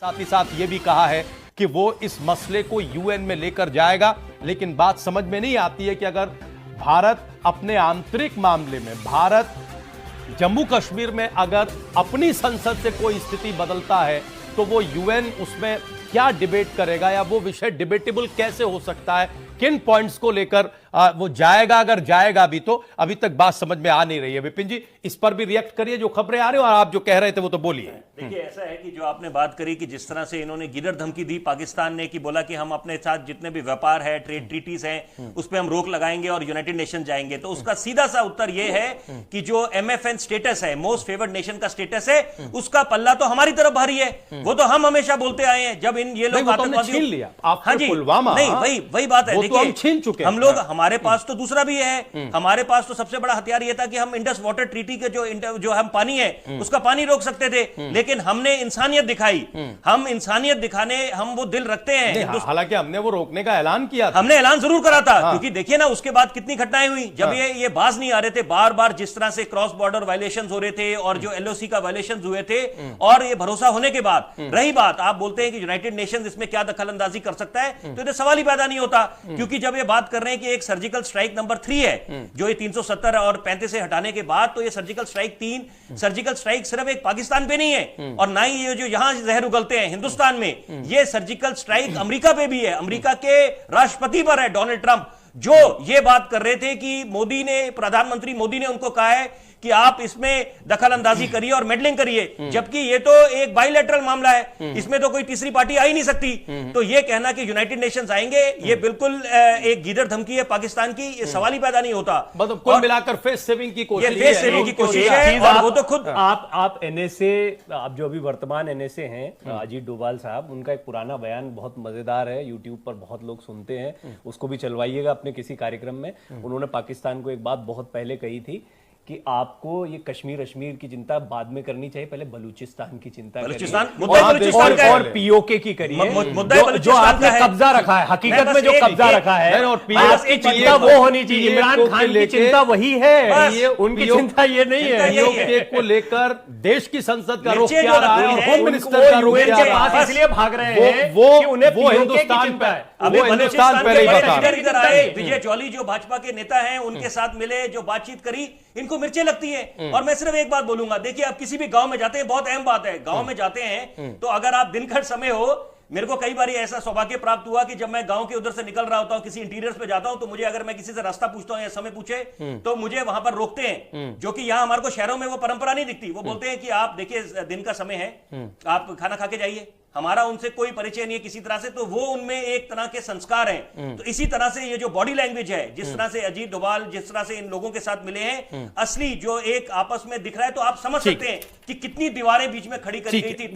साथ ही साथ ये भी कहा है कि वो इस मसले को यूएन में लेकर जाएगा। लेकिन बात समझ में नहीं आती है कि अगर भारत अपने आंतरिक मामले में, भारत जम्मू कश्मीर में अगर अपनी संसद से कोई स्थिति बदलता है तो वो यूएन उसमें क्या डिबेट करेगा, या वो विषय डिबेटेबल कैसे हो सकता है, किन पॉइंट्स को लेकर वो जाएगा, अगर जाएगा भी तो अभी तक बात समझ में आ नहीं रही है। विपिन जी, इस पर भी रिएक्ट करिए, जो खबरें आ रही हैं और आप जो कह रहे थे वो तो बोलिए। देखिए, ऐसा है कि जो आपने बात करी कि जिस तरह से इन्होंने गिरर धमकी दी पाकिस्तान ने, कि बोला कि हम अपने साथ जितने भी व्यापार है, ट्रेड ट्रीटीज हैं, उस पर हम रोक लगाएंगे और यूनाइटेड नेशन जाएंगे, तो उसका सीधा सा उत्तर यह है कि जो MFN स्टेटस है, मोस्ट फेवर्ड नेशन का स्टेटस है, उसका पल्ला तो हमारी तरफ भारी है। वो तो हम हमेशा बोलते आए हैं जब इन ये लोग छीन लिया। हाँ जी, पुलवामा, नहीं वही बात है। देखिए, हम छीन चुके, हम लोग, हमारे पास तो दूसरा भी है। हमारे पास तो सबसे बड़ा हथियार यह था कि हम इंडस वाटर ट्रीटी के जो हम पानी है उसका पानी रोक सकते थे, लेकिन हमने इंसानियत दिखाई। हम इंसानियत दिखाने हम वो दिल रखते हैं। हालांकि हमने वो रोकने का ऐलान किया था, हमने ऐलान जरूर करा था, क्योंकि देखिए ना उसके बाद कितनी घटनाएं हुई जब ये बाज नहीं आ रहे थे। बार बार जिस तरह से क्रॉस बॉर्डर वायलेशंस हो रहे थे और जो LOC का वायलेशंस हुए थे, और ये भरोसा होने के बाद रही बात, आप बोलते हैं कि यूनाइटेड नेशंस इसमें क्या दखल अंदाजी कर सकता है, तो ये सवाल ही पैदा नहीं होता। क्योंकि जब ये बात कर रहे हैं कि एक सर्जिकल स्ट्राइक नंबर 3 है, जो ये 370 और 35 से हटाने के बाद, तो ये सर्जिकल स्ट्राइक 3 सर्जिकल स्ट्राइक सिर्फ एक पाकिस्तान पे नहीं है, और ना ही ये जो यहां जहर उगलते हैं हिंदुस्तान में, ये सर्जिकल स्ट्राइक अमेरिका पे भी है, अमेरिका के राष्ट्रपति पर है, डोनाल्ड ट्रंप, जो ये बात कर रहे थे कि मोदी ने, प्रधानमंत्री मोदी ने उनको कहा है कि आप इसमें दखल अंदाजी करिए और मेडलिंग करिए, जबकि ये तो एक बाइलेटरल मामला है, इसमें तो कोई तीसरी पार्टी आ ही नहीं सकती। तो ये कहना कि यूनाइटेड नेशंस आएंगे, ये बिल्कुल एक गीदर धमकी है पाकिस्तान की, ये सवाल ही पैदा नहीं होता। मतलब कुल मिलाकर फेस सेविंग की कोशिश है, फेस सेविंग की कोशिश है। और वो तो खुद आप NSA, आप जो अभी वर्तमान NSA हैं, अजीत डोभाल साहब, उनका एक पुराना बयान बहुत मजेदार है, यूट्यूब पर बहुत लोग सुनते हैं, उसको भी चलवाइएगा अपने किसी कार्यक्रम में। उन्होंने पाकिस्तान को एक बात बहुत पहले कही थी कि आपको ये कश्मीर की चिंता बाद में करनी चाहिए, पहले बलूचिस्तान की चिंता करिए और POK की करिए, जो आपने कब्जा रखा है, हकीकत में जो कब्जा रखा है, आपकी चिंता वो होनी चाहिए। इमरान खान की चिंता वही है, उनकी चिंता ये नहीं है। POK को लेकर देश की संसद का रुख क्या रहा है और होम मिनिस्टर का रुख क्या रहा है, इसलिए भाग रहे हैं वो हिंदुस्तान पे है। हिंदुस्तान पहले ही बता। इधर आए विजय जॉली जो भाजपा के नेता हैं, उनके साथ मिले, जो बातचीत करी, इनको मिर्चें लगती हैं। और मैं सिर्फ एक बात बोलूंगा, देखिए आप किसी भी गांव में जाते हैं, बहुत अहम बात है, गांव में जाते हैं तो अगर आप दिन खट समय हो, मेरे को कई बार ऐसा सौभाग्य प्राप्त हुआ कि जब मैं गांव के उधर से निकल रहा होता हूं, किसी इंटीरियर्स पे जाता हूं, तो मुझे, अगर मैं किसी से रास्ता पूछता हूं या समय पूछे, तो मुझे वहां पर रोकते हैं, जो कि यहां हमारे को शहरों में वो परंपरा नहीं दिखती। वो बोलते हैं कि आप देखिए दिन का समय है, आप खाना खा के जाइए। हमारा उनसे कोई परिचय नहीं है किसी तरह से, तो वो उनमें एक तरह के संस्कार हैं। तो इसी तरह से ये जो बॉडी लैंग्वेज है, जिस तरह से अजीत डोभाल जिस तरह से इन लोगों के साथ मिले हैं, असली जो एक आपस में दिख रहा है, तो आप समझ सकते हैं कि कितनी दीवारें बीच में खड़ी करी गई थी।